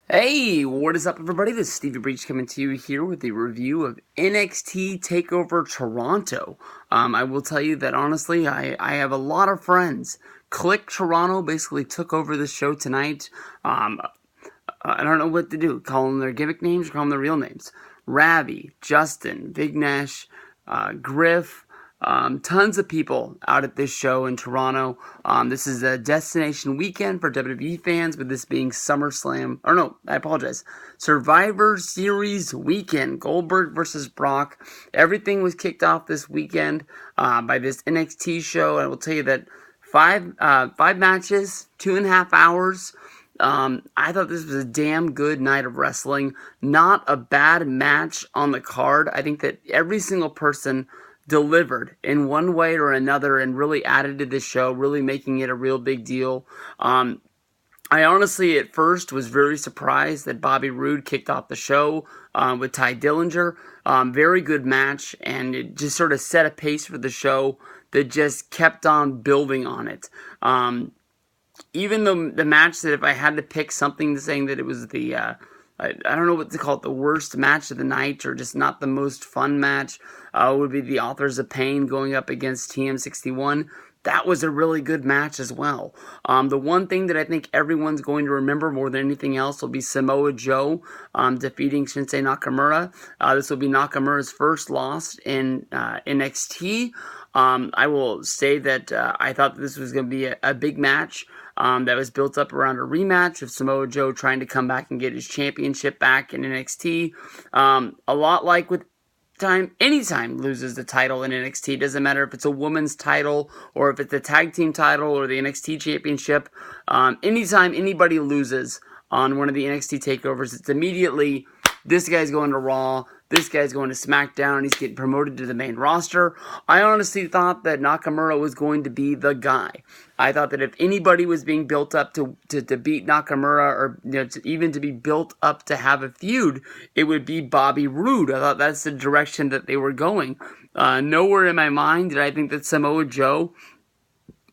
Hey, what is up, everybody? This is Stevie Breach coming to you here with a review of NXT TAKEOVER Toronto. I will tell you that honestly, I have a lot of friends. Click Toronto basically took over the show tonight. I don't know what to do. Call them their gimmick names or call them their real names. Ravi, Justin, Big Nash, Griff, tons of people out at this show in Toronto. This is a destination weekend for WWE fans, with this being SummerSlam. Or no, I apologize. Survivor Series weekend. Goldberg versus Brock. Everything was kicked off this weekend by this NXT show. And I will tell you that five matches, 2.5 hours. I thought this was a damn good night of wrestling. Not a bad match on the card. I think that every single person delivered in one way or another and really added to the show, really making it a real big deal. I honestly, at first, was very surprised that Bobby Roode kicked off the show with Ty Dillinger. Very good match, and it just sort of set a pace for the show that just kept on building on it. Even the match that, if I had to pick something, saying that it was I don't know what to call it, the worst match of the night, or just not the most fun match, would be the Authors of Pain going up against TM61. That was a really good match as well. The one thing that I think everyone's going to remember more than anything else will be Samoa Joe defeating Shinsuke Nakamura. This will be Nakamura's first loss in NXT. I will say that I thought that this was going to be a big match that was built up around a rematch of Samoa Joe trying to come back and get his championship back in NXT. A lot like with anytime loses the title in NXT. Doesn't matter if it's a woman's title or if it's the tag team title or the NXT championship. Anytime anybody loses on one of the NXT takeovers, it's immediately, this guy's going to Raw, this guy's going to SmackDown, he's getting promoted to the main roster. I honestly thought that Nakamura was going to be the guy. I thought that if anybody was being built up to beat Nakamura, or even to be built up to have a feud, it would be Bobby Roode. I thought that's the direction that they were going. Nowhere in my mind did I think that Samoa Joe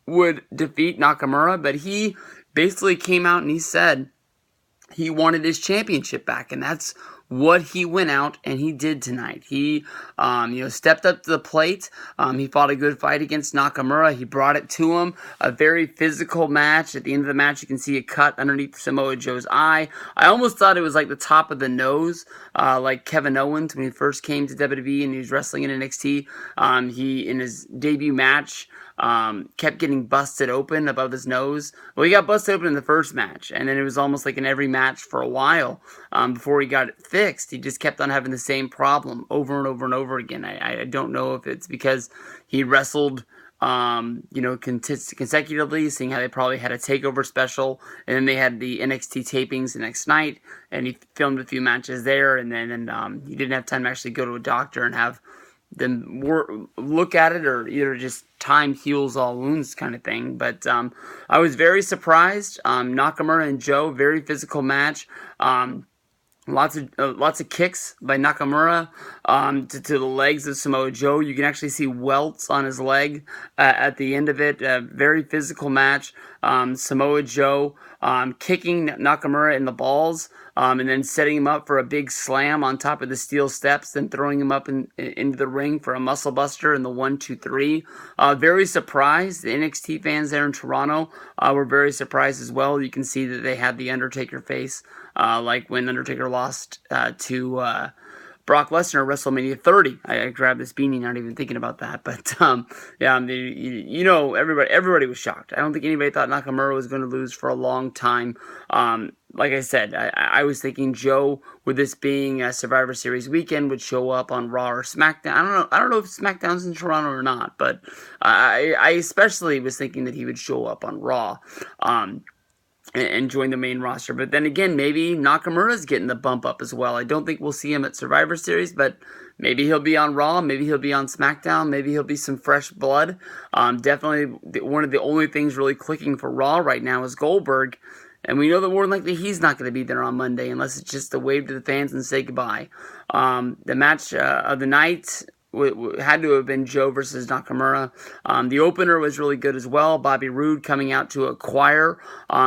would defeat Nakamura, but he basically came out and he said he wanted his championship back, and that's what he went out and he did tonight. He, stepped up to the plate. He fought a good fight against Nakamura. He brought it to him. A very physical match. At the end of the match, you can see a cut underneath Samoa Joe's eye. I almost thought it was like the top of the nose, like Kevin Owens when he first came to WWE and he was wrestling in NXT. He, in his debut match, kept getting busted open above his nose. Well, he got busted open in the first match, and then it was almost like in every match for a while before he got it fixed. He just kept on having the same problem over and over and over again. I don't know if it's because he wrestled consecutively, seeing how they probably had a takeover special, and then they had the NXT tapings the next night, and he filmed a few matches there, and then he didn't have time to actually go to a doctor and have them look at it, or either just time heals all wounds kind of thing. But I was very surprised. Nakamura and Joe, very physical match. Lots of kicks by Nakamura to the legs of Samoa Joe. You can actually see welts on his leg at the end of it. Very physical match. Samoa Joe kicking Nakamura in the balls, and then setting him up for a big slam on top of the steel steps, then throwing him up into the ring for a muscle buster in the 1, 2, 3. Very surprised. The NXT fans there in Toronto were very surprised as well. You can see that they had the Undertaker face, like when Undertaker lost to Brock Lesnar at WrestleMania 30. I grabbed this beanie, not even thinking about that. But everybody was shocked. I don't think anybody thought Nakamura was going to lose for a long time. Like I said, I was thinking Joe, with this being a Survivor Series weekend, would show up on Raw or SmackDown. I don't know if SmackDown's in Toronto or not, but I especially was thinking that he would show up on Raw. And join the main roster. But then again, maybe Nakamura's getting the bump up as well. I don't think we'll see him at Survivor Series, but maybe he'll be on Raw, maybe he'll be on SmackDown, maybe he'll be some fresh blood. Definitely one of the only things really clicking for Raw right now is Goldberg, and we know that more than likely he's not going to be there on Monday unless it's just a wave to the fans and say goodbye. The match of the night had to have been Joe versus Nakamura. The opener was really good as well. Bobby Roode coming out to a choir,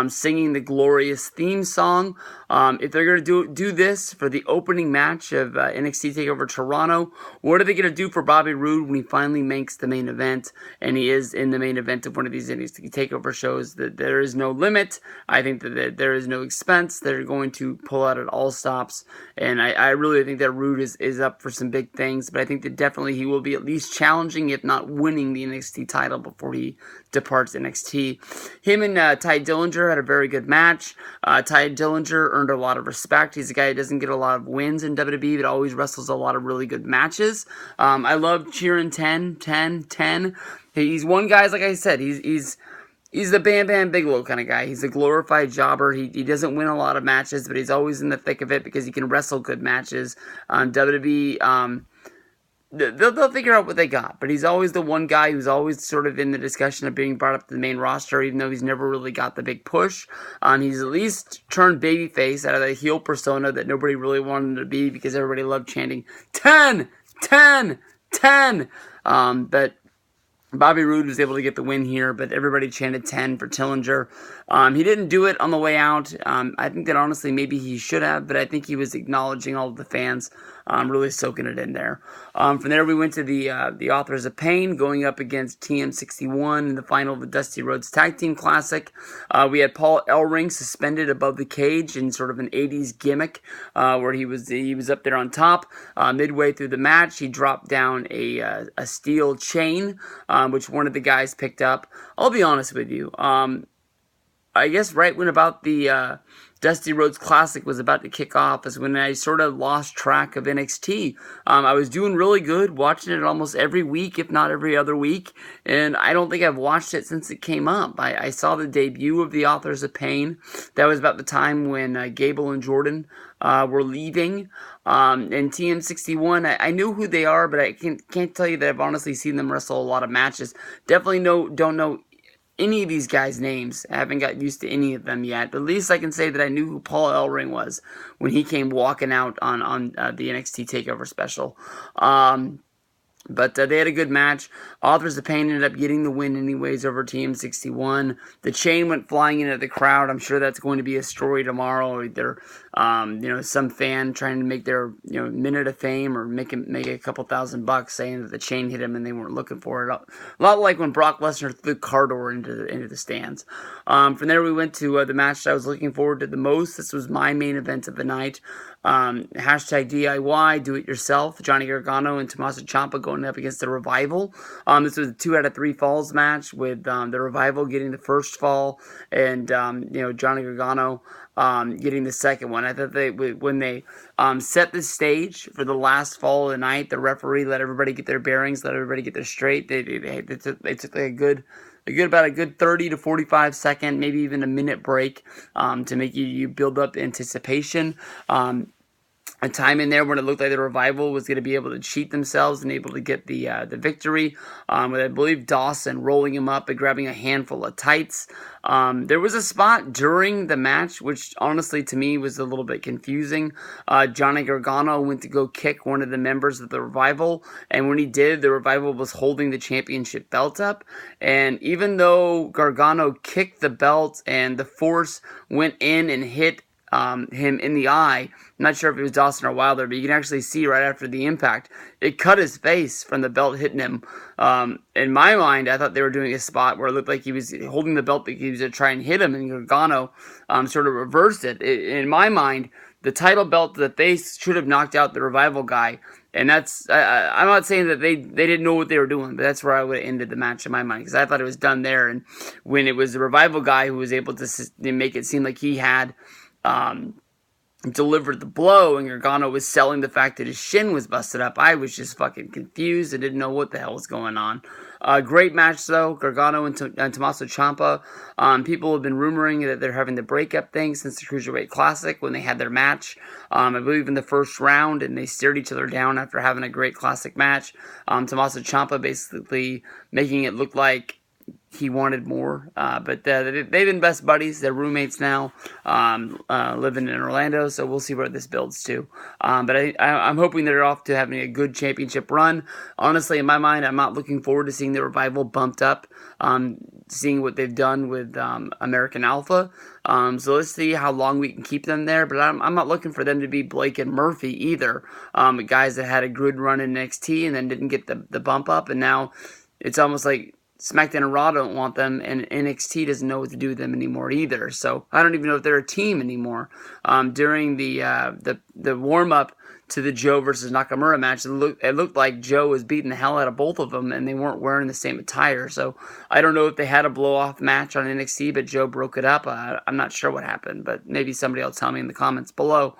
singing the glorious theme song. If they're going to do this for the opening match of NXT TakeOver Toronto, what are they going to do for Bobby Roode when he finally makes the main event? And he is in the main event of one of these NXT TakeOver shows. That there is no limit. I think that there is no expense. They're going to pull out at all stops. And I really think that Roode is up for some big things. But I think that definitely he will be at least challenging, if not winning, the NXT title before he departs NXT. Him and Ty Dillinger had a very good match. Ty Dillinger earned a lot of respect. He's a guy who doesn't get a lot of wins in WWE, but always wrestles a lot of really good matches. I love cheering 10. He's one guy, like I said, he's the Bam Bam Bigelow kind of guy. He's a glorified jobber. He doesn't win a lot of matches, but he's always in the thick of it because he can wrestle good matches. WWE, they'll figure out what they got, but he's always the one guy who's always sort of in the discussion of being brought up to the main roster, even though he's never really got the big push. He's at least turned babyface out of the heel persona that nobody really wanted him to be because everybody loved chanting 10, 10, 10. But Bobby Roode was able to get the win here, but everybody chanted 10 for Dillinger. He didn't do it on the way out. I think that honestly maybe he should have, but I think he was acknowledging all of the fans, really soaking it in there. From there we went to the Authors of Pain going up against TM61 in the final of the Dusty Rhodes Tag Team Classic. We had Paul Ellering suspended above the cage in sort of an 80s gimmick where he was up there on top. Midway through the match, he dropped down a steel chain, which one of the guys picked up. I'll be honest with you. I guess right when about the Dusty Rhodes Classic was about to kick off is when I sort of lost track of NXT. I was doing really good, watching it almost every week, if not every other week, and I don't think I've watched it since it came up. I saw the debut of the Authors of Pain. That was about the time when Gable and Jordan were leaving. And TM61, I knew who they are, but I can't tell you that I've honestly seen them wrestle a lot of matches. Definitely don't know any of these guys' names. I haven't got used to any of them yet, but at least I can say that I knew who Paul Ellering was when he came walking out on the NXT TakeOver special. But they had a good match. Authors of Pain ended up getting the win anyways over TM61. The chain went flying into the crowd. I'm sure that's going to be a story tomorrow. Either some fan trying to make their minute of fame or make a couple $1,000 saying that the chain hit him and they weren't looking for it. A lot like when Brock Lesnar threw the car door into the stands. From there we went to the match that I was looking forward to the most. This was my main event of the night. Hashtag DIY, do it yourself. Johnny Gargano and Tommaso Ciampa going up against the Revival. This was a 2 out of 3 falls match with the Revival getting the first fall and Johnny Gargano getting the second one. I thought when they set the stage for the last fall of the night, the referee let everybody get their bearings, let everybody get their straight. They took like a good 30 to 45 second, maybe even a minute break to make you build up anticipation. A time in there when it looked like the Revival was going to be able to cheat themselves and able to get the victory, with I believe Dawson rolling him up and grabbing a handful of tights. There was a spot during the match which honestly to me was a little bit confusing. Johnny Gargano went to go kick one of the members of the Revival, and when he did, the Revival was holding the championship belt up, and even though Gargano kicked the belt and the force went in and hit him in the eye, I'm not sure if it was Dawson or Wilder, but you can actually see right after the impact, it cut his face from the belt hitting him. In my mind, I thought they were doing a spot where it looked like he was holding the belt because he was going to try and hit him, and Gargano sort of reversed it. In my mind, the title belt that they should have knocked out the Revival guy, and that's, I'm not saying that they didn't know what they were doing, but that's where I would have ended the match in my mind, because I thought it was done there, and when it was the Revival guy who was able to make it seem like he had delivered the blow, and Gargano was selling the fact that his shin was busted up, I was just fucking confused. I didn't know what the hell was going on. Great match though, Gargano and Tommaso Ciampa. People have been rumoring that they're having the breakup thing since the Cruiserweight Classic when they had their match, I believe in the first round, and they stared each other down after having a great classic match. Tommaso Ciampa basically making it look like he wanted more, but they've been best buddies. They're roommates now, living in Orlando, so we'll see where this builds to. But I'm hoping they're off to having a good championship run. Honestly, in my mind, I'm not looking forward to seeing the Revival bumped up, seeing what they've done with American Alpha. So let's see how long we can keep them there, but I'm not looking for them to be Blake and Murphy either, guys that had a good run in NXT and then didn't get the bump up, and now it's almost like SmackDown and Raw don't want them, and NXT doesn't know what to do with them anymore either. So I don't even know if they're a team anymore. During the warm up to the Joe versus Nakamura match, it looked like Joe was beating the hell out of both of them, and they weren't wearing the same attire. So I don't know if they had a blow off match on NXT, but Joe broke it up. I'm not sure what happened, but maybe somebody will tell me in the comments below.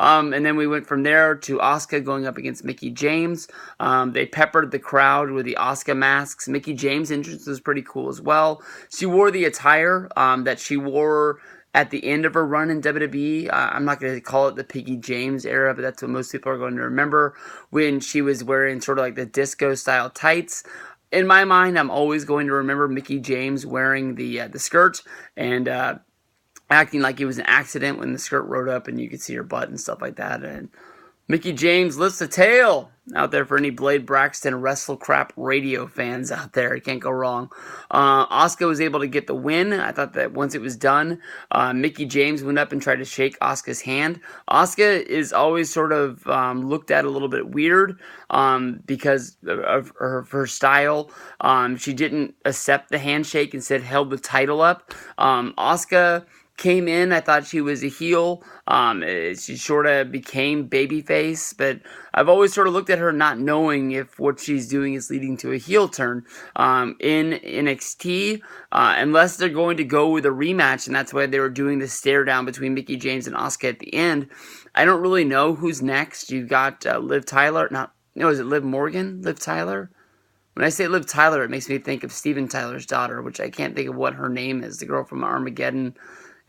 And then we went from there to Asuka going up against Mickie James. They peppered the crowd with the Asuka masks. Mickie James' entrance was pretty cool as well. She wore the attire that she wore at the end of her run in WWE. I'm not going to call it the Mickie James era, but that's what most people are going to remember, when she was wearing sort of like the disco-style tights. In my mind, I'm always going to remember Mickie James wearing the skirt and acting like it was an accident when the skirt rode up and you could see her butt and stuff like that. And Mickie James lifts the tail out there for any Blade Braxton WrestleCrap radio fans out there. You can't go wrong. Asuka was able to get the win. I thought that once it was done, Mickie James went up and tried to shake Asuka's hand. Asuka is always sort of looked at a little bit weird because of her style. She didn't accept the handshake, instead held the title up. Asuka came in, I thought she was a heel. She sort of became babyface, but I've always sort of looked at her not knowing if what she's doing is leading to a heel turn in NXT, unless they're going to go with a rematch, and that's why they were doing the stare down between Mickie James and Asuka at the end. I don't really know who's next. You've got Liv Tyler, is it Liv Morgan? Liv Tyler? When I say Liv Tyler, it makes me think of Steven Tyler's daughter, which I can't think of what her name is, the girl from Armageddon.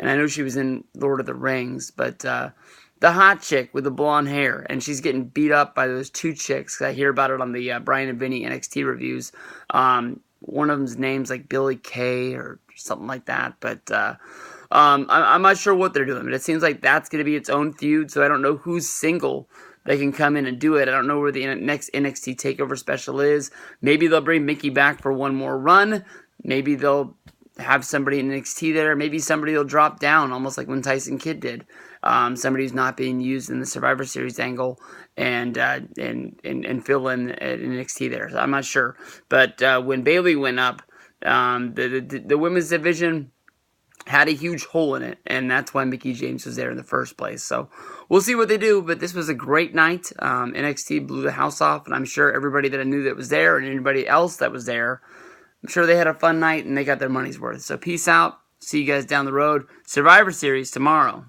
And I know she was in Lord of the Rings, but the hot chick with the blonde hair, and she's getting beat up by those two chicks. I hear about it on the Brian and Vinny NXT reviews. One of them's name's like Billy Kay or something like that, but I'm not sure what they're doing. But it seems like that's going to be its own feud, so I don't know who's single that can come in and do it. I don't know where the next NXT TakeOver special is. Maybe they'll bring Mickie back for one more run. Maybe they'll have somebody in NXT there. Maybe somebody will drop down, almost like when Tyson Kidd did. Somebody who's not being used in the Survivor Series angle and fill in at NXT there. So I'm not sure. But when Bayley went up, the women's division had a huge hole in it, and that's why Mickie James was there in the first place. So we'll see what they do, but this was a great night. NXT blew the house off, and I'm sure everybody that I knew that was there and anybody else that was there, I'm sure they had a fun night and they got their money's worth. So peace out. See you guys down the road. Survivor Series tomorrow.